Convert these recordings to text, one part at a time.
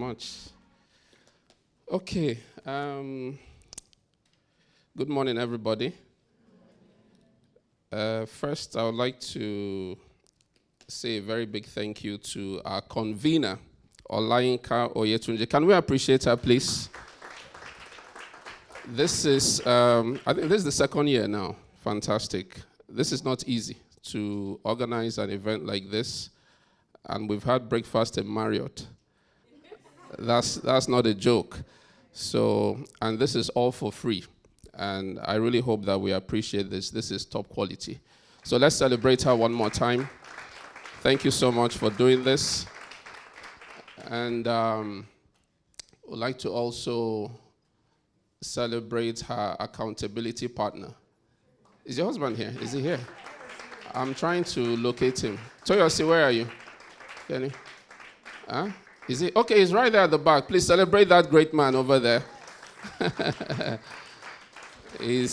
much. Okay. Good morning, everybody. First, I would like to say a very big thank you to our convener, Olayinka Oyetunji. Can we appreciate her, please? This is, I think this is the second year now. Fantastic. This is not easy to organize an event like this, and we've had breakfast in Marriott. That's not a joke. So, and this is all for free. And I really hope that we appreciate this. This is top quality. So let's celebrate her one more time. Thank you so much for doing this. And I'd like to also celebrate her accountability partner. Is your husband here? Is he here? I'm trying to locate him. Toyosi, where are you? Kenny? Huh? Is he? Okay, he's right there at the back. Please celebrate that great man over there. He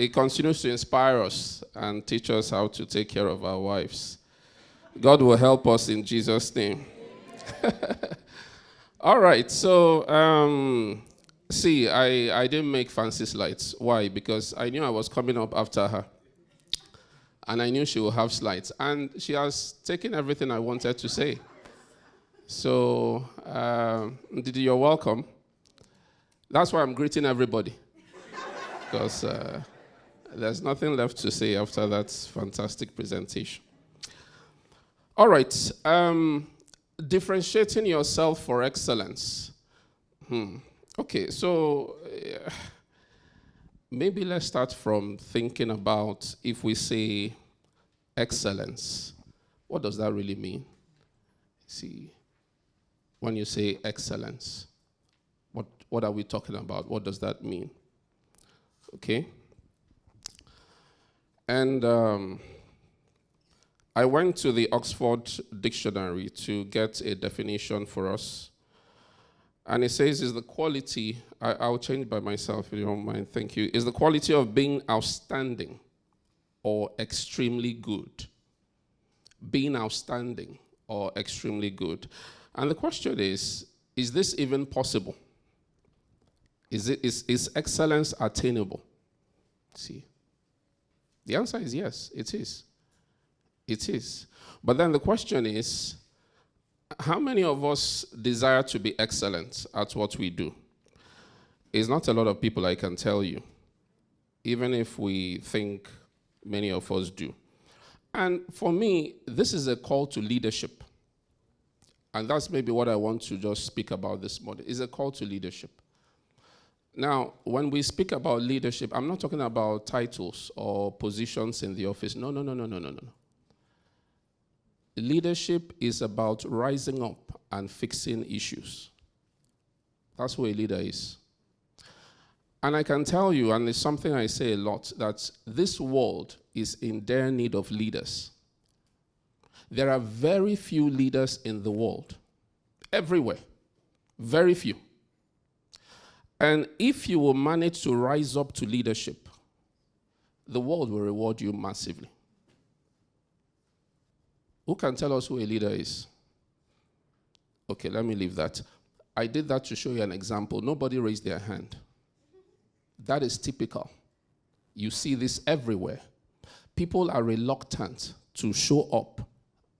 continues to inspire us and teach us how to take care of our wives. God will help us in Jesus' name. All right, so I didn't make fancy slides. Why? Because I knew I was coming up after her. And I knew she would have slides. And she has taken everything I wanted to say. So, Didi, you're welcome. That's why I'm greeting everybody. Because there's nothing left to say after that fantastic presentation. All right. Differentiating yourself for excellence. Okay, so maybe let's start from thinking about if we say excellence, what does that really mean? See, when you say excellence, what are we talking about? What does that mean? Okay. And I went to the Oxford Dictionary to get a definition for us. And it says is the quality, I'll change by myself if you don't mind, thank you, is the quality of being outstanding or extremely good. Being outstanding or extremely good. And the question is this even possible? Is excellence attainable? See, the answer is yes, it is. It is. But then the question is, how many of us desire to be excellent at what we do? It's not a lot of people, I can tell you, even if we think many of us do. And for me, this is a call to leadership. And that's maybe what I want to just speak about this morning, is a call to leadership. Now, when we speak about leadership, I'm not talking about titles or positions in the office. No. Leadership is about rising up and fixing issues. That's what a leader is. And I can tell you, and it's something I say a lot, that this world is in dire need of leaders. There are very few leaders in the world. Everywhere. Very few. And if you will manage to rise up to leadership, the world will reward you massively. Who can tell us who a leader is? Okay, let me leave that. I did that to show you an example. Nobody raised their hand. That is typical. You see this everywhere. People are reluctant to show up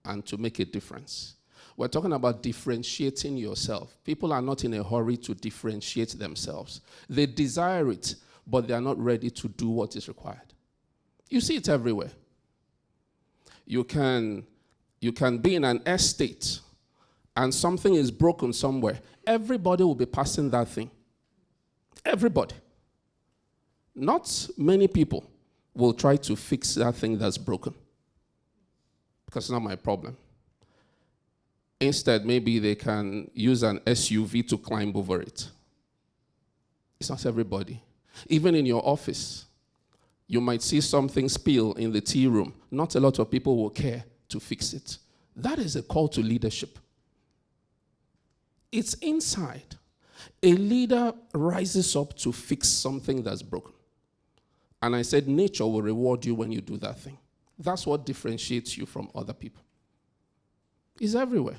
and to make a difference. We're talking about differentiating yourself. People are not in a hurry to differentiate themselves. They desire it, but they are not ready to do what is required. You see it everywhere. You can be in an estate and something is broken somewhere. Everybody will be passing that thing. Everybody. Not many people will try to fix that thing that's broken. Because it's not my problem. Instead, maybe they can use an SUV to climb over it. It's not everybody. Even in your office, you might see something spill in the tea room. Not a lot of people will care to fix it. That is a call to leadership. It's inside. A leader rises up to fix something that's broken. And I said nature will reward you when you do that thing. That's what differentiates you from other people. It's everywhere.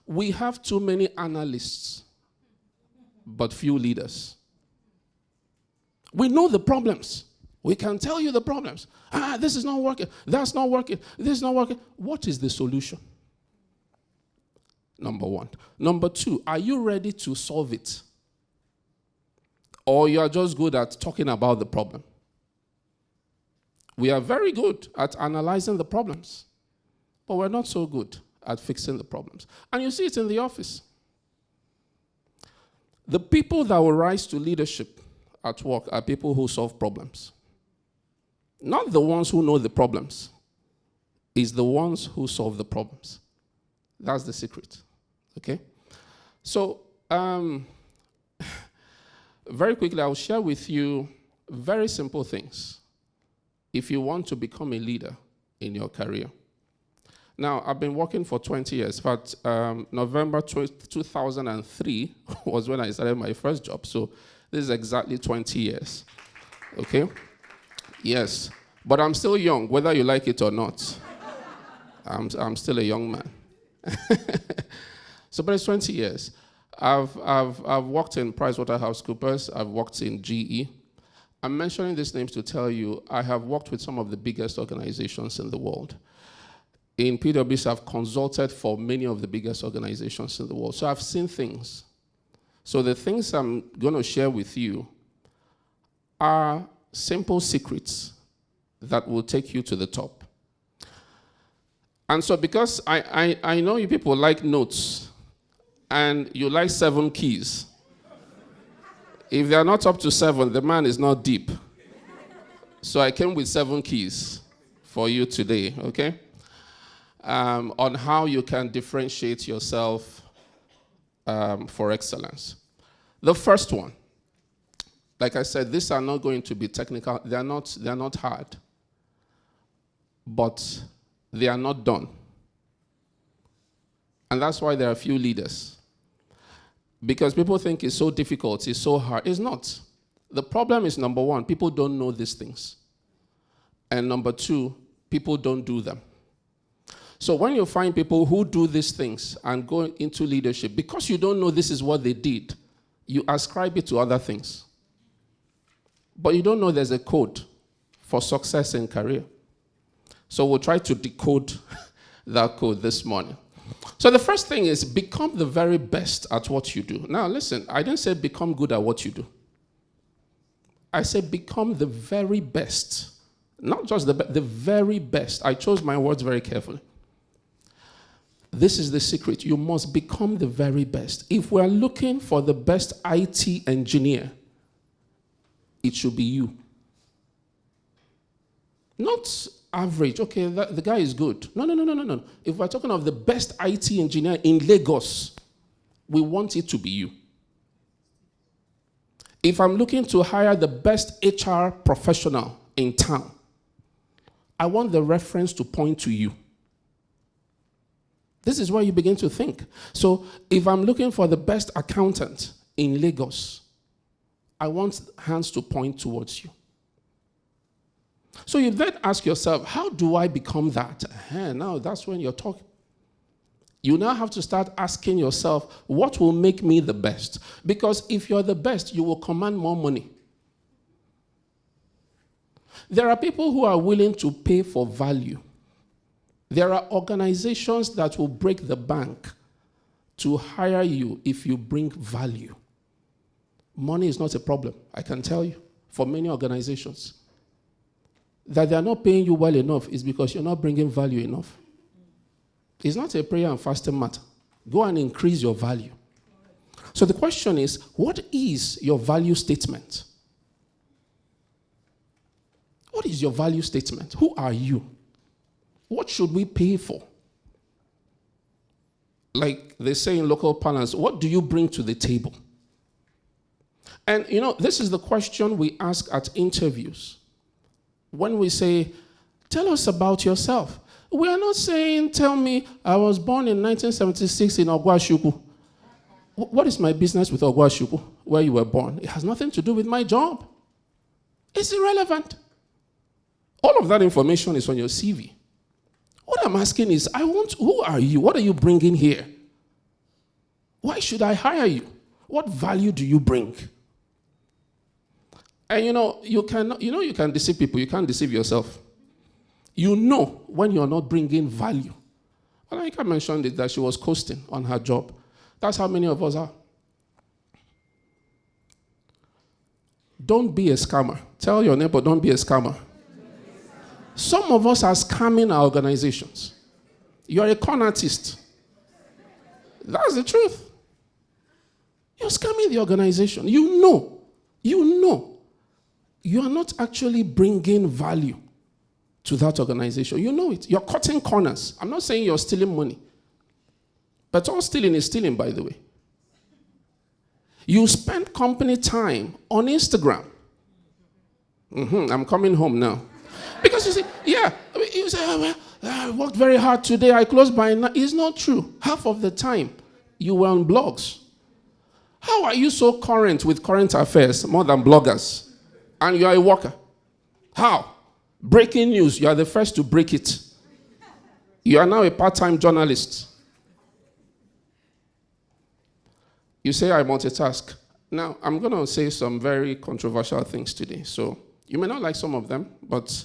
We have too many analysts, but few leaders. We know the problems. We can tell you the problems. This is not working. That's not working. This is not working. What is the solution? Number one. Number two, are you ready to solve it? Or you are just good at talking about the problem? We are very good at analyzing the problems, but we're not so good at fixing the problems. And you see it in the office. The people that will rise to leadership at work are people who solve problems. Not the ones who know the problems. It's the ones who solve the problems. That's the secret. Okay? So, very quickly, I'll share with you very simple things if you want to become a leader in your career. Now, I've been working for 20 years. In fact, November 2003 was when I started my first job. So this is exactly 20 years. Okay? Yes. But I'm still young, whether you like it or not. I'm still a young man. So, but it's 20 years. I've worked in PricewaterhouseCoopers. I've worked in GE. I'm mentioning these names to tell you I have worked with some of the biggest organizations in the world. In PwC, I've consulted for many of the biggest organizations in the world. So I've seen things. So the things I'm going to share with you are simple secrets that will take you to the top. And so because I know you people like notes, and you like 7 keys. If they are not up to 7, the man is not deep. So I came with 7 keys for you today, okay? On how you can differentiate yourself for excellence. The first one, like I said, these are not going to be technical. They're not hard. But they are not done. And that's why there are few leaders. Because people think it's so difficult, it's so hard. It's not. The problem is, number one, people don't know these things. And number two, people don't do them. So when you find people who do these things and go into leadership, because you don't know this is what they did, you ascribe it to other things. But you don't know there's a code for success in career. So we'll try to decode that code this morning. So the first thing is become the very best at what you do. Now listen, I didn't say become good at what you do. I said become the very best. Not just the very best. I chose my words very carefully. This is the secret. You must become the very best. If we're looking for the best IT engineer, it should be you. Not average. Okay, the guy is good. No. If we're talking of the best IT engineer in Lagos, we want it to be you. If I'm looking to hire the best HR professional in town, I want the reference to point to you. This is where you begin to think. So if I'm looking for the best accountant in Lagos, I want hands to point towards you. So you then ask yourself, how do I become that? Now that's when you're talking. You now have to start asking yourself, what will make me the best? Because if you're the best, you will command more money. There are people who are willing to pay for value. There are organizations that will break the bank to hire you if you bring value. Money is not a problem, I can tell you, for many organizations. That they are not paying you well enough is because you're not bringing value enough. It's not a prayer and fasting matter. Go and increase your value. So the question is, what is your value statement? What is your value statement? Who are you? What should we pay for? Like they say in local parlance, what do you bring to the table? And you know, this is the question we ask at interviews. When we say, tell us about yourself. We are not saying, tell me, I was born in 1976 in Ogwashuku. What is my business with Ogwashuku, where you were born? It has nothing to do with my job. It's irrelevant. All of that information is on your CV. What I'm asking is, who are you? What are you bringing here? Why should I hire you? What value do you bring? And you can deceive people. You can't deceive yourself. You know when you're not bringing value. Olayinka mentioned it that she was coasting on her job. That's how many of us are. Don't be a scammer. Tell your neighbor, don't be a scammer. Some of us are scamming our organizations. You're a con artist. That's the truth. You're scamming the organization. You know. You are not actually bringing value to that organization. You know it. You're cutting corners. I'm not saying you're stealing money. But all stealing is stealing, by the way. You spend company time on Instagram. I'm coming home now. Because you say, you say, I worked very hard today. I closed by 9. It's not true. Half of the time, you were on blogs. How are you so current with current affairs more than bloggers? And you are a worker. How? Breaking news, you are the first to break it. You are now a part-time journalist. You say I multitask. Now, I'm going to say some very controversial things today. So you may not like some of them, but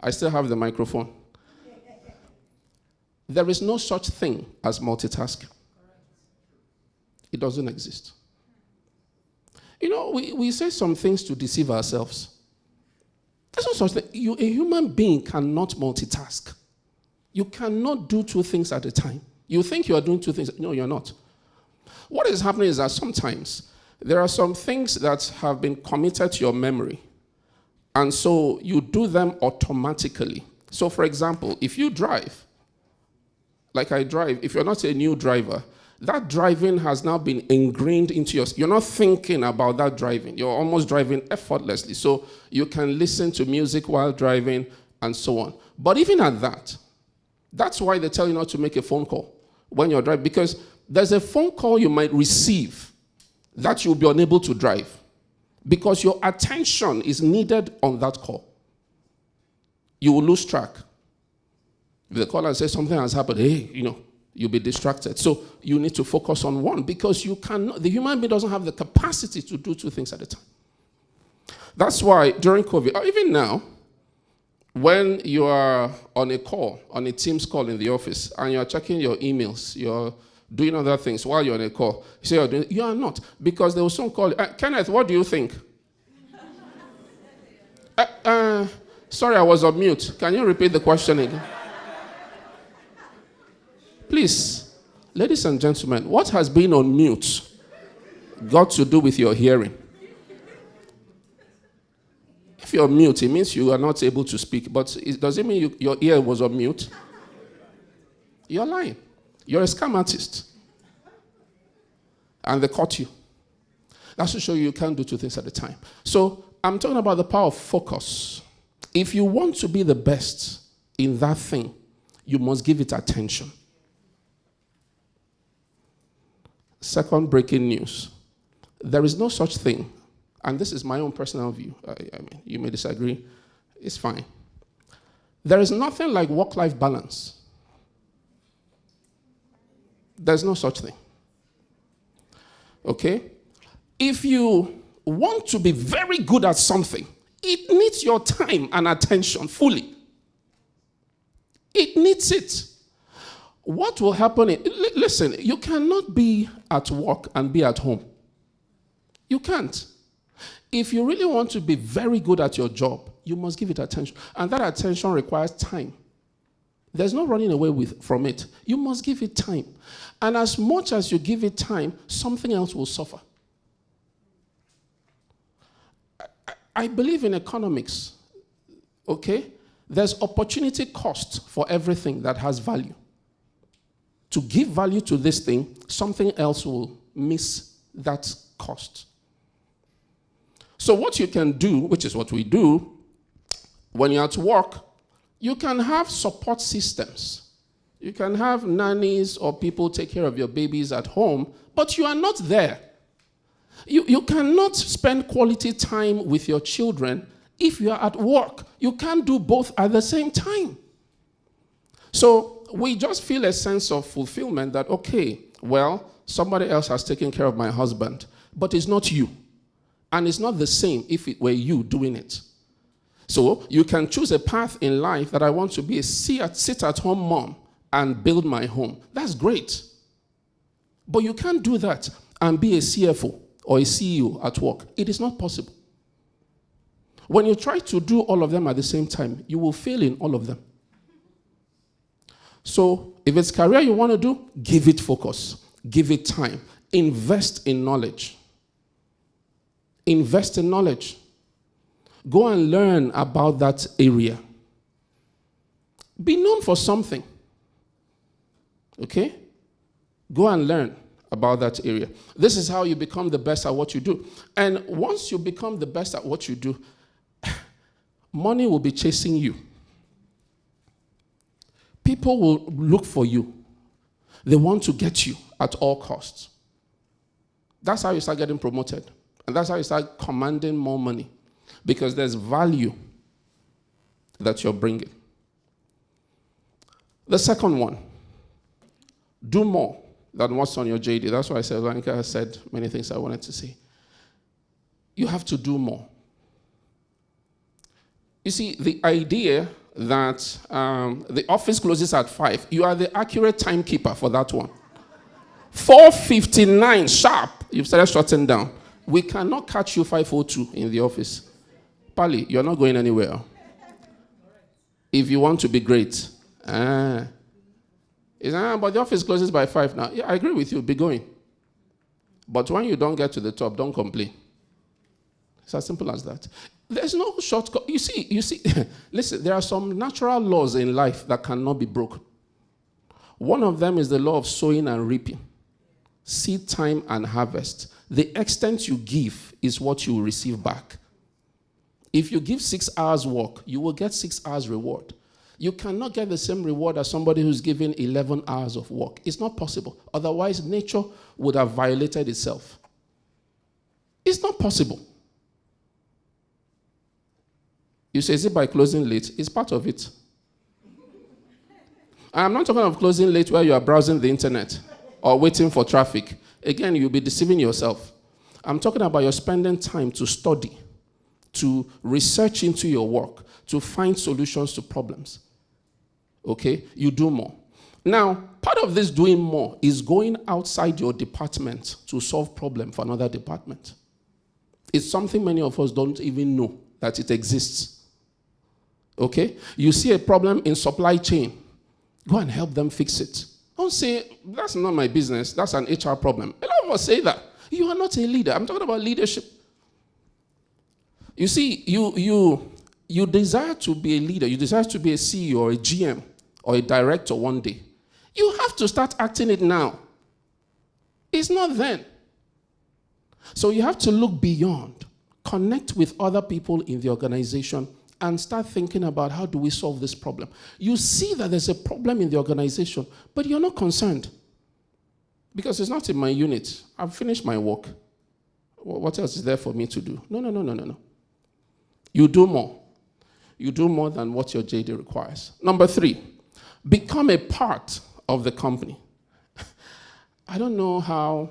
I still have the microphone. There is no such thing as multitasking. It doesn't exist. We say some things to deceive ourselves. There's no such thing. A human being cannot multitask. You cannot do 2 things at a time. You think you are doing 2 things. No, you're not. What is happening is that sometimes there are some things that have been committed to your memory, and so you do them automatically. So, for example, if you drive, like I drive, if you're not a new driver, that driving has now been ingrained into your... You're not thinking about that driving. You're almost driving effortlessly. So you can listen to music while driving and so on. But even at that, that's why they tell you not to make a phone call when you're driving, because there's a phone call you might receive that you'll be unable to drive because your attention is needed on that call. You will lose track. If the caller says something has happened, you'll be distracted. So you need to focus on one because the human being doesn't have the capacity to do 2 things at a time. That's why during COVID, or even now, when you are on a call, on a Teams call in the office, and you're checking your emails, you're doing other things while you're on a call, you say you are not, because they will soon call you. Kenneth, what do you think? Sorry, I was on mute. Can you repeat the question again? Please, ladies and gentlemen, what has been on mute got to do with your hearing? If you're mute, it means you are not able to speak. But does it mean your ear was on mute? You're lying. You're a scam artist. And they caught you. That's to show you can't do 2 things at a time. So I'm talking about the power of focus. If you want to be the best in that thing, you must give it attention. Second breaking news. There is no such thing, and this is my own personal view. I mean, you may disagree. It's fine. There is nothing like work-life balance. There's no such thing. Okay? If you want to be very good at something, it needs your time and attention fully. It needs it. What will happen listen, you cannot be at work and be at home. You can't. If you really want to be very good at your job, you must give it attention. And that attention requires time. There's no running away from it. You must give it time. And as much as you give it time, something else will suffer. I believe in economics, okay? There's opportunity cost for everything that has value. To give value to this thing, something else will miss that cost. So what you can do, which is what we do, when you're at work, you can have support systems. You can have nannies or people take care of your babies at home, but you are not there. You cannot spend quality time with your children if you are at work. You can't do both at the same time. So we just feel a sense of fulfillment that, okay, well, somebody else has taken care of my husband, but it's not you. And it's not the same if it were you doing it. So you can choose a path in life that I want to be a sit-at-home mom and build my home. That's great. But you can't do that and be a CFO or a CEO at work. It is not possible. When you try to do all of them at the same time, you will fail in all of them. So if it's career you want to do, give it focus. Give it time. Invest in knowledge. Invest in knowledge. Go and learn about that area. Be known for something. Okay? Go and learn about that area. This is how you become the best at what you do. And once you become the best at what you do, money will be chasing you. People will look for you. They want to get you at all costs. That's how you start getting promoted. And that's how you start commanding more money. Because there's value that you're bringing. The second one, do more than what's on your JD. That's why I said, Olayinka has said many things I wanted to say. You have to do more. You see, the idea that the office closes at 5, you are the accurate timekeeper for that one. 4:59 sharp, you've started shutting down. We cannot catch you 5:02 in the office. Pali, you're not going anywhere. If you want to be great. But the office closes by 5 now. Yeah, I agree with you, be going. But when you don't get to the top, don't complain. It's as simple as that. There's no shortcut. You see, listen, there are some natural laws in life that cannot be broken. One of them is the law of sowing and reaping. Seed time and harvest. The extent you give is what you will receive back. If you give 6 hours work, you will get 6 hours reward. You cannot get the same reward as somebody who's given 11 hours of work. It's not possible. Otherwise, nature would have violated itself. It's not possible. You say, is it by closing late? It's part of it. I'm not talking of closing late where you are browsing the internet or waiting for traffic. Again, you'll be deceiving yourself. I'm talking about your spending time to study, to research into your work, to find solutions to problems. Okay? You do more. Now, part of this doing more is going outside your department to solve problem for another department. It's something many of us don't even know that it exists. Okay? You see a problem in supply chain. Go and help them fix it. Don't say, that's not my business. That's an HR problem. A lot of us say that. You are not a leader. I'm talking about leadership. You see, you desire to be a leader. You desire to be a CEO or a GM or a director one day. You have to start acting it now. It's not then. So you have to look beyond, connect with other people in the organization, and start thinking about how do we solve this problem. You see that there's a problem in the organization, but you're not concerned. Because it's not in my unit. I've finished my work. What else is there for me to do? No. You do more. You do more than what your JD requires. Number 3, become a part of the company. I don't know how.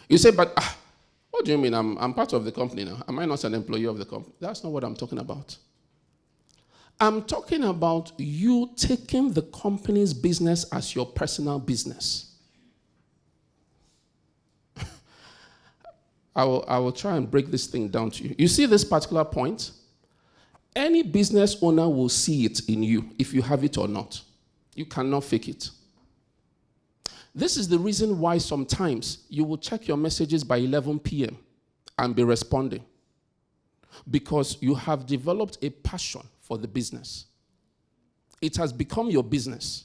You say, but what do you mean? I'm part of the company now. Am I not an employee of the company? That's not what I'm talking about. I'm talking about you taking the company's business as your personal business. I will try and break this thing down to you. You see this particular point? Any business owner will see it in you, if you have it or not. You cannot fake it. This is the reason why sometimes you will check your messages by 11 p.m. and be responding. Because you have developed a passion for the business. It has become your business.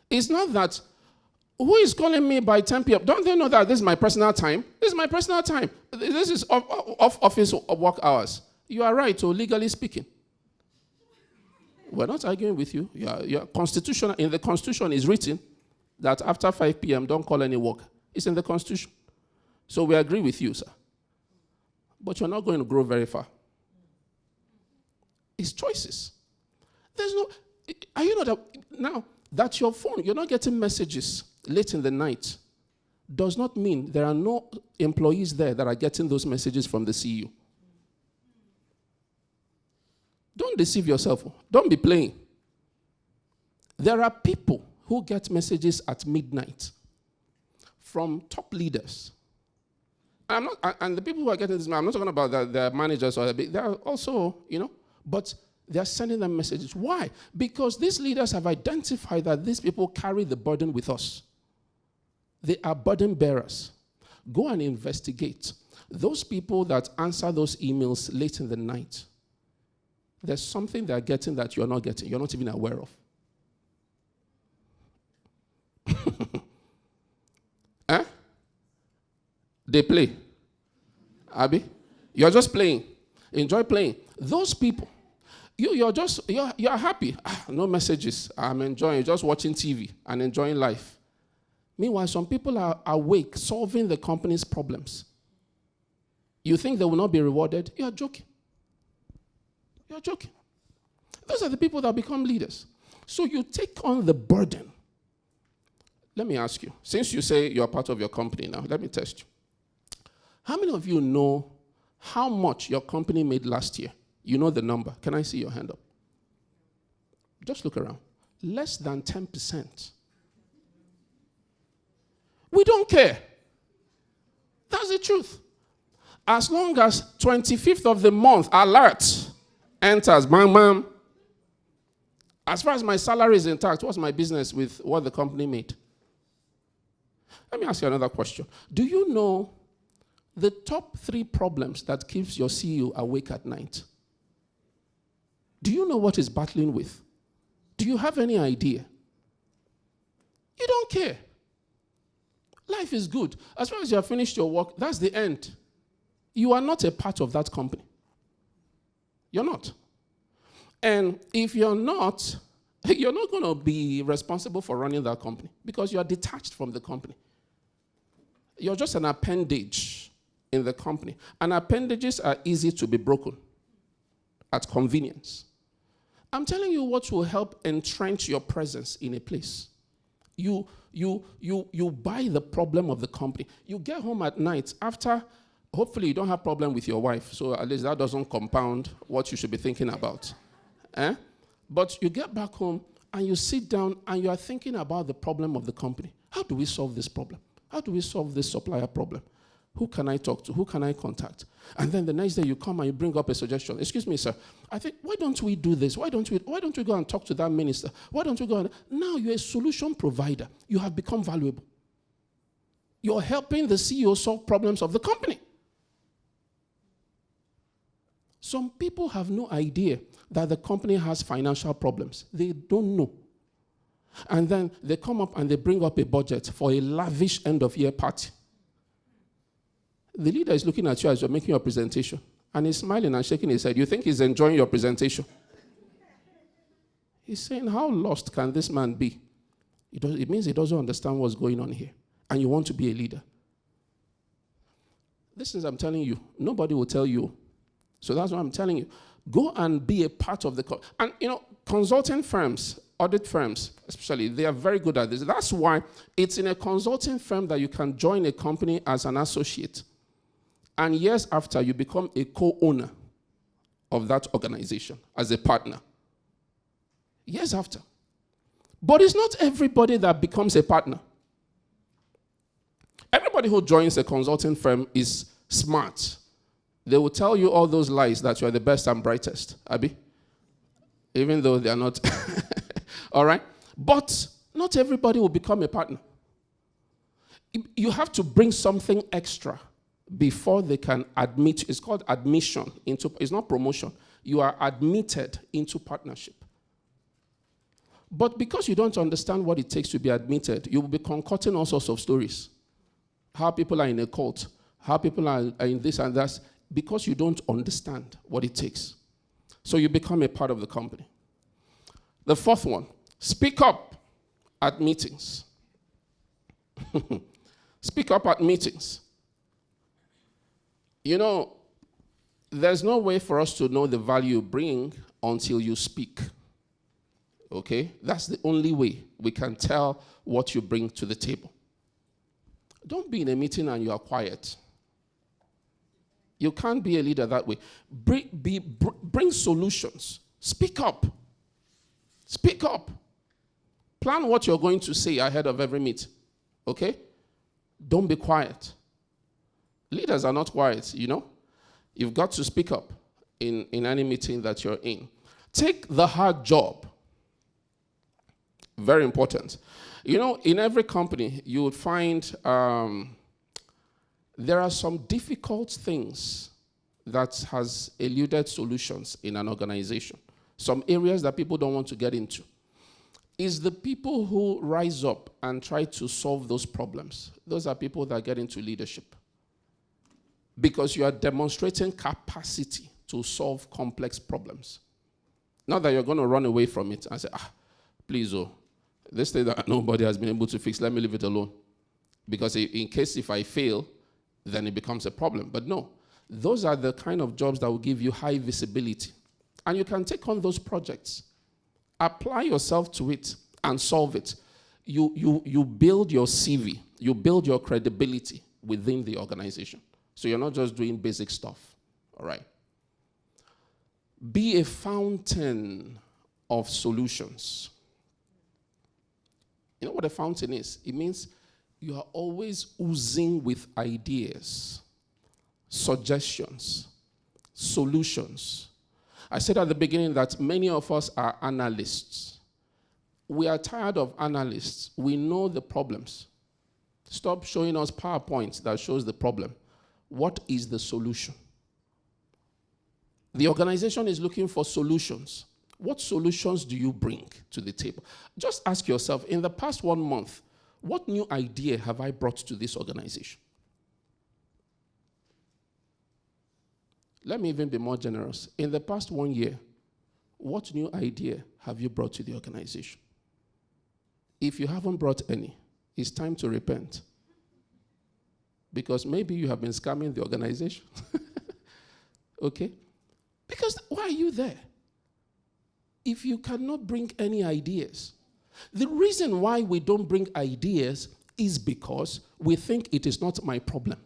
It's not that, who is calling me by 10 p.m.? Don't they know that this is my personal time? This is my personal time. This is off office work hours. You are right, so legally speaking. We're not arguing with you. Your constitution, in the Constitution is written that after 5 p.m., don't call any work. It's in the Constitution. So we agree with you, sir. But you're not going to grow very far. It's choices. There's no, are you not, now, that's your phone. You're not getting messages late in the night does not mean there are no employees there that are getting those messages from the CEO. Don't deceive yourself. Don't be playing. There are people who get messages at midnight from top leaders. And the people who are getting this, I'm not talking about the managers or they're also, but they're sending them messages. Why? Because these leaders have identified that these people carry the burden with us. They are burden bearers. Go and investigate. Those people that answer those emails late in the night, there's something they're getting that you're not getting. You're not even aware of. Eh? They play. Abby? You're just playing. Enjoy playing. Those people, you're happy. No messages. I'm enjoying, just watching TV and enjoying life. Meanwhile, some people are awake, solving the company's problems. You think they will not be rewarded? You're joking. You're joking. Those are the people that become leaders. So you take on the burden. Let me ask you, since you say you're part of your company now, let me test you. How many of you know how much your company made last year? You know the number. Can I see your hand up? Just look around. Less than 10%. We don't care. That's the truth. As long as 25th of the month, alert enters, bam, bam. As far as my salary is intact, what's my business with what the company made? Let me ask you another question. Do you know the top 3 problems that keeps your CEO awake at night? Do you know what he's battling with? Do you have any idea? You don't care. Life is good. As far as you have finished your work, that's the end. You are not a part of that company. You're not. And if you're not going to be responsible for running that company because you are detached from the company. You're just an appendage in the company. And appendages are easy to be broken at convenience. I'm telling you what will help entrench your presence in a place. You buy the problem of the company. You get home at night after, hopefully you don't have problem with your wife, so at least that doesn't compound what you should be thinking about. But you get back home and you sit down and you are thinking about the problem of the company. How do we solve this problem? How do we solve this supplier problem? Who can I talk to? Who can I contact? And then the next day you come and you bring up a suggestion. Excuse me, sir. I think, why don't we do this? Why don't we go and talk to that minister? Why don't we go and... Now you're a solution provider. You have become valuable. You're helping the CEO solve problems of the company. Some people have no idea that the company has financial problems. They don't know. And then they come up and they bring up a budget for a lavish end-of-year party. The leader is looking at you as you're making your presentation, and he's smiling and shaking his head. You think he's enjoying your presentation? He's saying, how lost can this man be? It means he doesn't understand what's going on here, and you want to be a leader. This is, I'm telling you, nobody will tell you. So that's what I'm telling you. Go and be a part of the... And, consulting firms, audit firms, especially, they are very good at this. That's why it's in a consulting firm that you can join a company as an associate. And years after, you become a co-owner of that organization as a partner. Years after. But it's not everybody that becomes a partner. Everybody who joins a consulting firm is smart. They will tell you all those lies that you are the best and brightest, Abby. Even though they are not. All right? But not everybody will become a partner. You have to bring something extra before they can admit. It's called admission into, it's not promotion. You are admitted into partnership. But because you don't understand what it takes to be admitted, you will be concocting all sorts of stories. How people are in a cult, how people are in this and that, because you don't understand what it takes. So you become a part of the company. The 4th one, speak up at meetings. Speak up at meetings. There's no way for us to know the value you bring until you speak. Okay? That's the only way we can tell what you bring to the table. Don't be in a meeting and you are quiet. You can't be a leader that way. Bring solutions. Speak up. Speak up. Plan what you're going to say ahead of every meet. Okay? Don't be quiet. Leaders are not quiet, you know. You've got to speak up in any meeting that you're in. Take the hard job. Very important. You know, in every company, you would find there are some difficult things that has eluded solutions in an organization. Some areas that people don't want to get into. It's the people who rise up and try to solve those problems. Those are people that get into leadership. Because you are demonstrating capacity to solve complex problems. Not that you're going to run away from it and say, please, this thing that nobody has been able to fix, let me leave it alone. Because in case if I fail, then it becomes a problem. But no, those are the kind of jobs that will give you high visibility. And you can take on those projects. Apply yourself to it and solve it. You build your CV. You build your credibility within the organization. So you're not just doing basic stuff. All right. Be a fountain of solutions. You know what a fountain is? It means you are always oozing with ideas, suggestions, solutions. I said at the beginning that many of us are analysts. We are tired of analysts. We know the problems. Stop showing us PowerPoints that shows the problem. What is the solution? The organization is looking for solutions. What solutions do you bring to the table? Just ask yourself, in the past 1 month, what new idea have I brought to this organization? Let me even be more generous. In the past 1 year, what new idea have you brought to the organization? If you haven't brought any, it's time to repent. Because maybe you have been scamming the organization. Okay? Because why are you there? If you cannot bring any ideas. The reason why we don't bring ideas is because we think it is not my problem.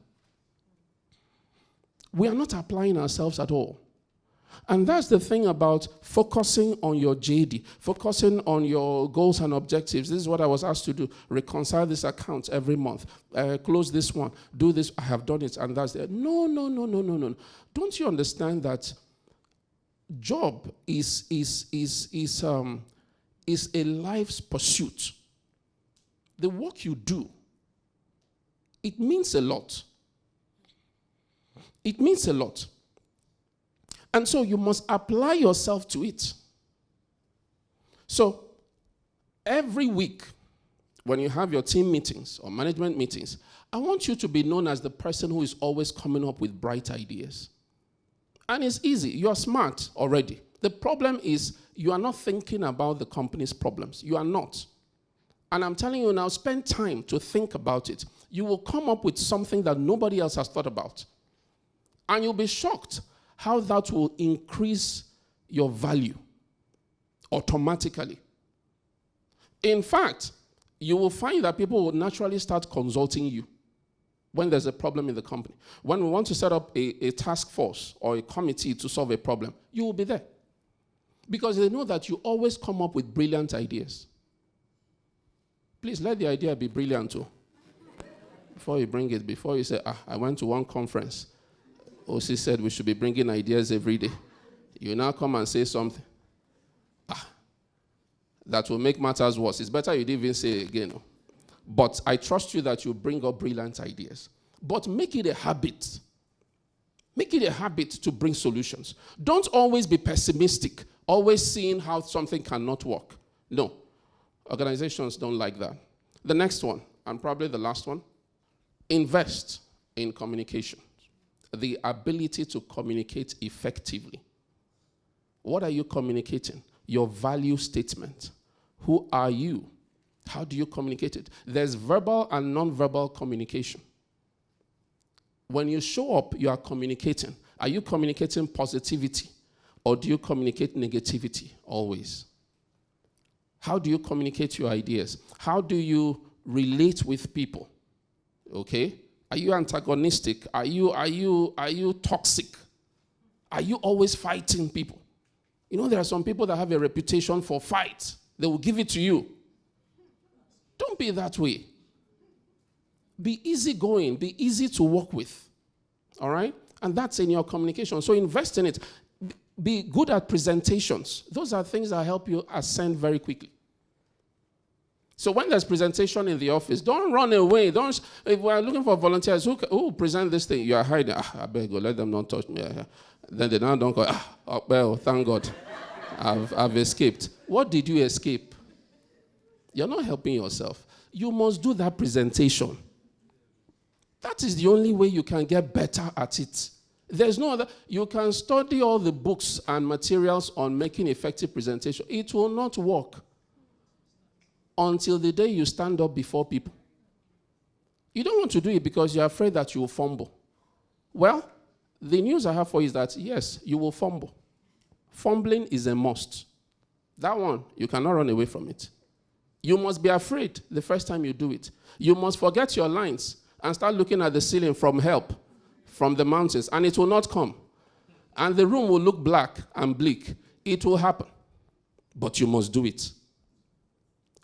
We are not applying ourselves at all. And that's the thing about focusing on your JD, focusing on your goals and objectives. This is what I was asked to do. Reconcile this account every month. Close this one. Do this. I have done it. And that's it. No. Don't you understand that job is a life's pursuit? The work you do, it means a lot. It means a lot. And so you must apply yourself to it. So every week, when you have your team meetings or management meetings, I want you to be known as the person who is always coming up with bright ideas. And it's easy. You're smart already. The problem is you are not thinking about the company's problems. You are not. And I'm telling you now, spend time to think about it. You will come up with something that nobody else has thought about. And you'll be shocked how that will increase your value automatically. In fact, you will find that people will naturally start consulting you when there's a problem in the company. When we want to set up a task force or a committee to solve a problem, you will be there. Because they know that you always come up with brilliant ideas. Please let the idea be brilliant too. Before you bring it, before you say, I went to one conference. OC said we should be bringing ideas every day. You now come and say something. That will make matters worse. It's better you didn't even say it again. But I trust you that you bring up brilliant ideas. But make it a habit. Make it a habit to bring solutions. Don't always be pessimistic, always seeing how something cannot work. No. Organizations don't like that. The next one, and probably the last one, invest in communication. The ability to communicate effectively. What are you communicating? Your value statement. Who are you? How do you communicate it? There's verbal and non-verbal communication. When you show up, you are communicating. Are you communicating positivity or do you communicate negativity always? How do you communicate your ideas? How do you relate with people? Okay? Are you antagonistic? Are you toxic? Are you always fighting people? You know, there are some people that have a reputation for fight. They will give it to you. Don't be that way. Be easygoing. Be easy to work with. All right? And that's in your communication. So invest in it. Be good at presentations. Those are things that help you ascend very quickly. So when there's presentation in the office, don't run away. If we're looking for volunteers, who will present this thing? You are hiding. I beg you, let them not touch me. Then they now don't go, well, thank God. I've escaped. What did you escape? You're not helping yourself. You must do that presentation. That is the only way you can get better at it. There's no other. You can study all the books and materials on making effective presentation. It will not work until the day you stand up before people. You don't want to do it because you're afraid that you will fumble. Well, the news I have for you is that, yes, you will fumble. Fumbling is a must. That one, you cannot run away from it. You must be afraid the first time you do it. You must forget your lines and start looking at the ceiling from help, from the mountains, and it will not come. And the room will look black and bleak. It will happen, but you must do it.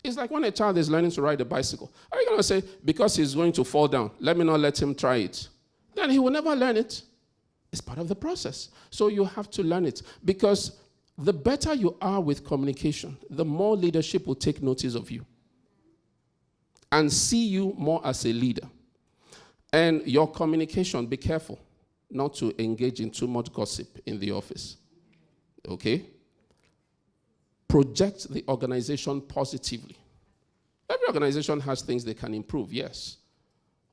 It's like when a child is learning to ride a bicycle. Are you going to say, because he's going to fall down, let me not let him try it? Then he will never learn it. It's part of the process. So you have to learn it. Because the better you are with communication, the more leadership will take notice of you and see you more as a leader. And your communication, be careful not to engage in too much gossip in the office. Okay? Project the organization positively. Every organization has things they can improve, yes.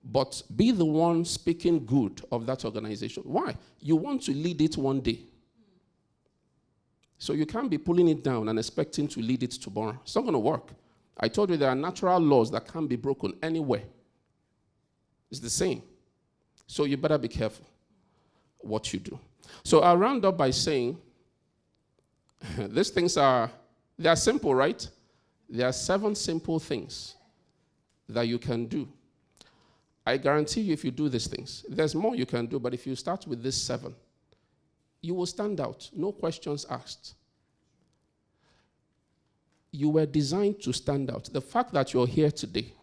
But be the one speaking good of that organization. Why? You want to lead it one day. So you can't be pulling it down and expecting to lead it tomorrow. It's not going to work. I told you there are natural laws that can't be broken anywhere. It's the same. So you better be careful what you do. So I'll round up by saying, these things they are simple, right? There are 7 simple things that you can do. I guarantee you if you do these things, there's more you can do, but if you start with these 7, you will stand out. No questions asked. You were designed to stand out. The fact that you're here today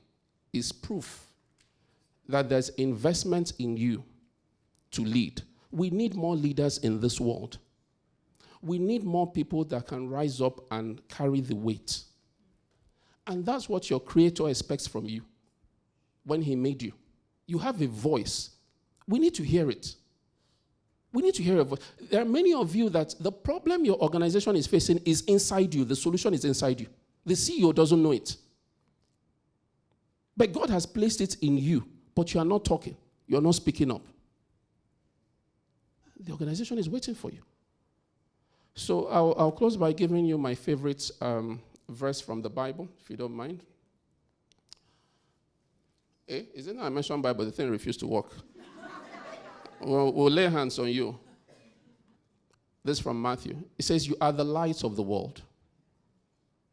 is proof that there's investment in you to lead. We need more leaders in this world. We need more people that can rise up and carry the weight. And that's what your Creator expects from you when He made you. You have a voice. We need to hear it. We need to hear a voice. There are many of you that the problem your organization is facing is inside you. The solution is inside you. The CEO doesn't know it. But God has placed it in you, but you are not talking. You are not speaking up. The organization is waiting for you. So I'll close by giving you my favorite verse from the Bible, if you don't mind. Is it not I mentioned Bible? The thing refused to work. We'll lay hands on you. This is from Matthew. It says, you are the light of the world.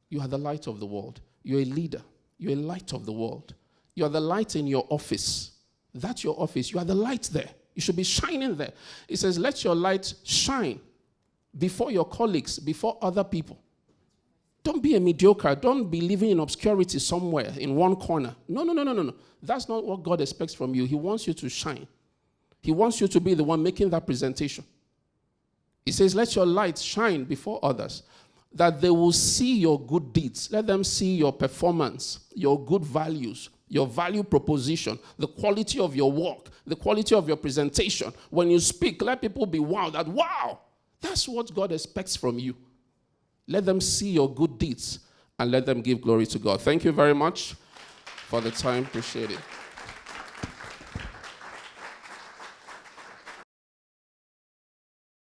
You are the light of the world. You're a leader. You're a light of the world. You are the light in your office. That's your office. You are the light there. You should be shining there. It says, let your light shine before your colleagues, before other people. Don't be a mediocre. Don't be living in obscurity somewhere in one corner. No. That's not what God expects from you. He wants you to shine. He wants you to be the one making that presentation. He says, let your light shine before others, that they will see your good deeds. Let them see your performance, your good values, your value proposition, the quality of your work, the quality of your presentation. When you speak, let people be wowed. Wow, that's what God expects from you. Let them see your good deeds and let them give glory to God. Thank you very much for the time. Appreciate it.